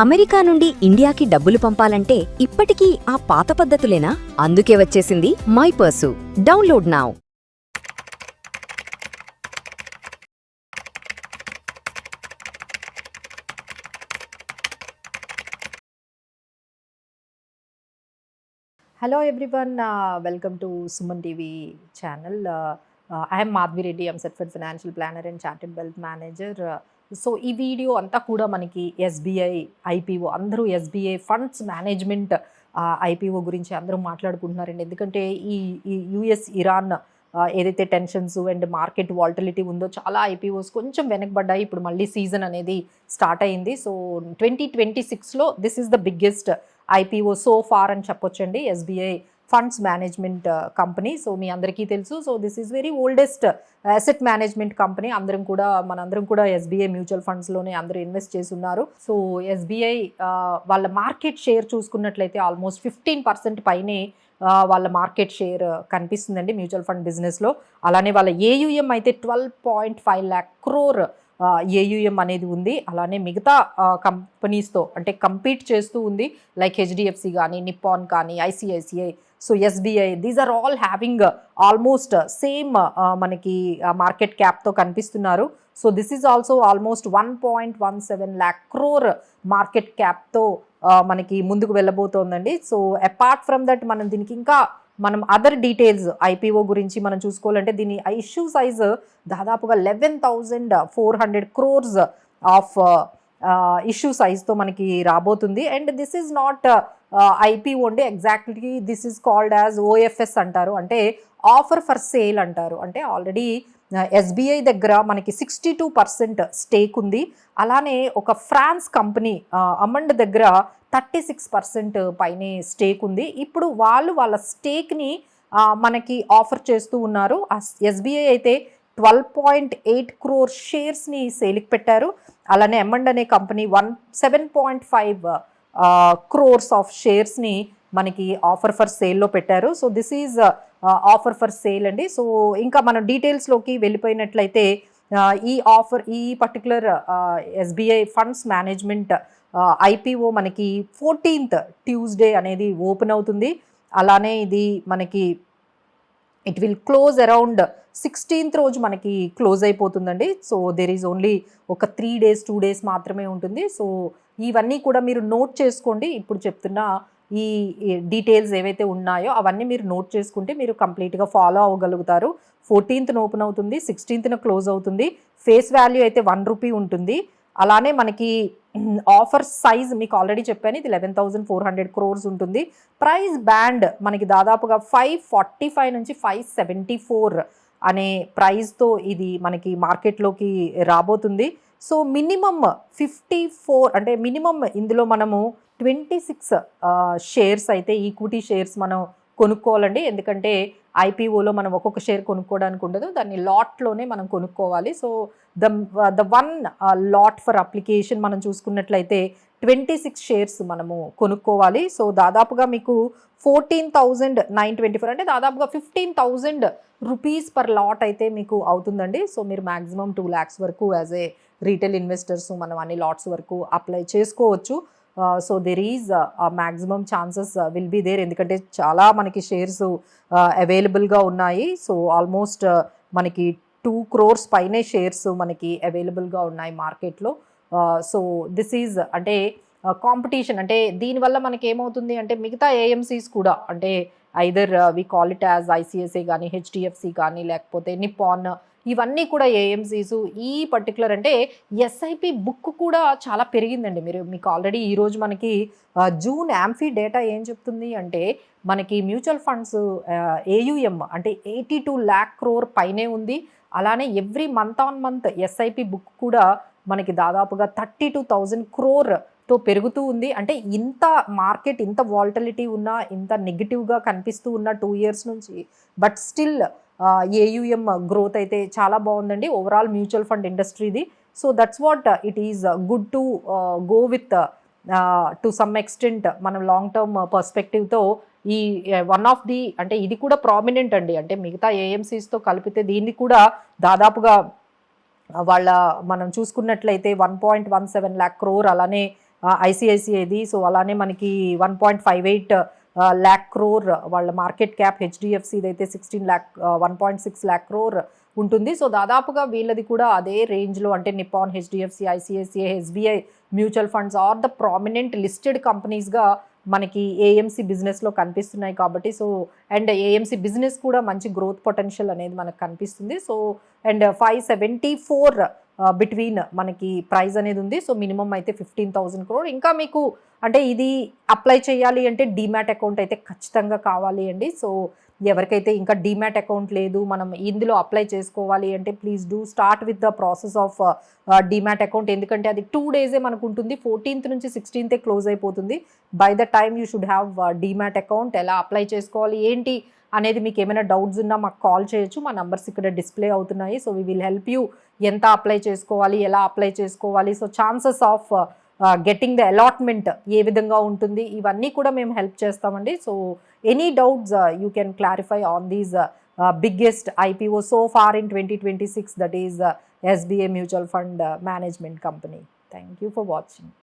America నుండి ఇండియాకి డబ్బులు పంపాలంటే ఇప్పటికీ ఆ పాత పద్ధతులేనా? అందుకే వచ్చేసింది my purse. Download now. Hello everyone, welcome to Suman TV channel. I am Madhvi Reddy, I'm certified financial planner and chartered wealth manager. So ఈ వీడియో అంతా కూడా మనకి ఎస్బీఐ ఐపీఓ అందరూ ఎస్బీఐ ఫండ్స్ మేనేజ్మెంట్ ఐపీఓ గురించి అందరూ మాట్లాడుకుంటున్నారండి. ఎందుకంటే ఈ US Iran ఏదైతే టెన్షన్స్ అండ్ మార్కెట్ వాల్టిలిటీ ఉందో చాలా ఐపీఓస్ కొంచెం వెనకబడ్డాయి. ఇప్పుడు మళ్ళీ సీజన్ అనేది స్టార్ట్ అయింది. సో 2026లో this is the biggest IPO so far అని చెప్పొచ్చండి, SBI funds management company. So మీ అందరికీ తెలుసు. So this is very oldest asset management company. మనందరం కూడా ఎస్బీఐ మ్యూచువల్ ఫండ్స్లోనే అందరూ ఇన్వెస్ట్ చేసి ఉన్నారు. సో ఎస్బీఐ వాళ్ళ మార్కెట్ షేర్ చూసుకున్నట్లయితే ఆల్మోస్ట్ 15% పైనే వాళ్ళ మార్కెట్ షేర్ కనిపిస్తుందండి మ్యూచువల్ ఫండ్ బిజినెస్లో. అలానే వాళ్ళ ఏయుఎం అయితే 12.5 lakh crore ఏయుఎం అనేది ఉంది. అలానే మిగతా కంపెనీస్తో అంటే కంపీట్ చేస్తూ ఉంది, లైక్ హెచ్డిఎఫ్సి కానీ, నిప్పాన్ కానీ, ICICI, so SBI, these are all having almost same మనకి మార్కెట్ క్యాప్తో కనిపిస్తున్నారు. So this is also almost 1.17 lakh crore market క్యాప్తో మనకి ముందుకు వెళ్ళబోతోందండి. సో అపార్ట్ ఫ్రమ్ దట్ మనం అదర్ డీటెయిల్స్ ఐపీఓ గురించి మనం చూసుకోవాలంటే దీని ఇష్యూ సైజ్ దాదాపుగా 11,400 crores ఆఫ్ ఇష్యూ సైజ్తో మనకి రాబోతుంది. And this is not IPO అండి, exactly this is called as OFS అంటారు, అంటే ఆఫర్ ఫర్ సేల్ అంటారు. అంటే ఆల్రెడీ ఎస్బీఐ దగ్గర మనకి 62% స్టేక్ ఉంది. అలానే ఒక ఫ్రాన్స్ కంపెనీ అమండ్ దగ్గర 36% పైనే స్టేక్ ఉంది. ఇప్పుడు వాళ్ళ స్టేక్ని మనకి ఆఫర్ చేస్తూ ఉన్నారు. ఎస్బీఐ అయితే 12.8 crore షేర్స్ని సేల్కి పెట్టారు. అలానే అమండ్ అనే కంపెనీ 7.5 crores ఆఫ్ షేర్స్ని మనకి ఆఫర్ ఫర్ సేల్లో పెట్టారు. So this is offer for sale అండి. సో ఇంకా మనం డీటెయిల్స్లోకి వెళ్ళిపోయినట్లయితే ఈ particular SBI funds management IPO మనకి 14th ట్యూస్డే అనేది ఓపెన్ అవుతుంది. అలానే ఇది మనకి it will close around 16th రోజు మనకి క్లోజ్ అయిపోతుందండి. సో దెర్ ఈజ్ ఓన్లీ ఒక 3 days 2 days మాత్రమే ఉంటుంది. సో ఇవన్నీ కూడా మీరు నోట్ చేసుకోండి. ఇప్పుడు చెప్తున్న ఈ డీటెయిల్స్ ఏవైతే ఉన్నాయో అవన్నీ మీరు నోట్ చేసుకుంటే మీరు కంప్లీట్గా ఫాలో అవ్వగలుగుతారు. 14th ఓపెన్ అవుతుంది, 16th క్లోజ్ అవుతుంది. ఫేస్ వాల్యూ అయితే ₹1 ఉంటుంది. అలానే మనకి ఆఫర్ సైజ్ మీకు ఆల్రెడీ చెప్పాను, ఇది 11,400 crores ఉంటుంది. ప్రైస్ బ్యాండ్ మనకి దాదాపుగా 545 నుంచి 574 అనే ప్రైస్తో ఇది మనకి మార్కెట్లోకి రాబోతుంది. సో మినిమం 54 అంటే మినిమం ఇందులో మనము 26 షేర్స్ అయితే ఈక్విటీ షేర్స్ మనం కొనుక్కోవాలండి. ఎందుకంటే ఐపీఓలో మనం ఒక్కొక్క షేర్ కొనుక్కోవడానికి ఉండదు, దాన్ని లాట్లోనే మనం కొనుక్కోవాలి. So the one lot for application మనం చూసుకున్నట్లయితే 26 షేర్స్ మనము కొనుక్కోవాలి. సో దాదాపుగా మీకు 14,924 అంటే దాదాపుగా 15,000 రూపీస్ పర్ లాట్ అయితే మీకు అవుతుందండి. సో మీరు మ్యాక్సిమం 2 lakhs వరకు యాజ్ ఏ రీటైల్ ఇన్వెస్టర్స్ మనం అన్ని లాట్స్ వరకు అప్లై చేసుకోవచ్చు. So there is maximum chances will be there, ఎందుకంటే చాలా మనకి షేర్స్ అవైలబుల్గా ఉన్నాయి. సో ఆల్మోస్ట్ మనకి 2 crores పైనే షేర్స్ మనకి అవైలబుల్గా ఉన్నాయి మార్కెట్లో. సో దిస్ ఈజ్ అంటే కాంపిటీషన్, అంటే దీనివల్ల మనకి ఏమవుతుంది అంటే మిగతా ఏఎంసీస్ కూడా అంటే either we call it as ICICI కానీ, హెచ్డిఎఫ్సి కానీ, లేకపోతే నిప్పాన్, ఇవన్నీ కూడా ఏఎంసీస్ ఈ పర్టికులర్ అంటే ఎస్ఐపి బుక్ కూడా చాలా పెరిగిందండి. మీకు ఆల్రెడీ ఈరోజు మనకి జూన్ యాంఫీ డేటా ఏం చెప్తుంది అంటే మనకి మ్యూచువల్ ఫండ్స్ ఏయుఎం అంటే 82 lakh crore పైనే ఉంది. అలానే every month on month SIP book కూడా మనకి దాదాపుగా 32,000 crore పెరుగుతూ ఉంది. అంటే ఇంత మార్కెట్ ఇంత వాల్టిలిటీ ఉన్నా, ఇంత నెగిటివ్గా కనిపిస్తూ ఉన్న 2 years నుంచి, బట్ స్టిల్ ఏయుఎం గ్రోత్ అయితే చాలా బాగుందండి ఓవరాల్ మ్యూచువల్ ఫండ్ ఇండస్ట్రీది. So that's what it is good to go with to some extent. మనం లాంగ్ టర్మ్ పర్స్పెక్టివ్తో ఈ వన్ ఆఫ్ ది అంటే ఇది కూడా ప్రామినెంట్ అండి. అంటే మిగతా ఏఎంసీస్తో కలిపితే దీన్ని కూడా దాదాపుగా మనం చూసుకున్నట్లయితే 1.17 lakh crore అలానే ఐసిఐసిఐది. సో అలానే మనకి 1.58 lakh crore వాళ్ళ మార్కెట్ క్యాప్. హెచ్డిఎఫ్సిది అయితే 1.6 lakh crore ఉంటుంది. సో దాదాపుగా వీళ్ళది కూడా అదే రేంజ్లో, అంటే Nippon, HDFC, ICICI, SBI mutual funds are the prominent listed కంపెనీస్గా మనకి ఏఎంసీ బిజినెస్లో కనిపిస్తున్నాయి కాబట్టి. సో అండ్ ఏఎంసీ బిజినెస్ కూడా మంచి గ్రోత్ పొటెన్షియల్ అనేది మనకు కనిపిస్తుంది. సో అండ్ 574 బిట్వీన్ మనకి ప్రైస్ అనేది ఉంది. సో మినిమం అయితే 15,000 crore. ఇంకా మీకు అంటే ఇది అప్లై చేయాలి అంటే డీమ్యాట్ అకౌంట్ అయితే ఖచ్చితంగా కావాలి అండి. సో ఎవరికైతే ఇంకా డీమ్యాట్ అకౌంట్ లేదు, మనం ఇందులో అప్లై చేసుకోవాలి అంటే please do start with the process of demat account. ఎందుకంటే అది 2 days మనకు ఉంటుంది. 14th నుంచి 16th క్లోజ్ అయిపోతుంది. By the time you should have demat account. ఎలా అప్లై చేసుకోవాలి ఏంటి అనేది మీకు ఏమైనా డౌట్స్ ఉన్నా మాకు కాల్ చేయొచ్చు. మా నంబర్స్ ఇక్కడ డిస్ప్లే అవుతున్నాయి. So we will help you. ఎంత అప్లై చేసుకోవాలి, ఎలా అప్లై చేసుకోవాలి, so chances of getting the allotment ఏ విధంగా ఉంటుంది, ఇవన్నీ కూడా మేము హెల్ప్ చేస్తామండి. So any doubts you can clarify on these biggest IPO so far in 2026, that is SBI Mutual Fund Management Company. Thank you for watching.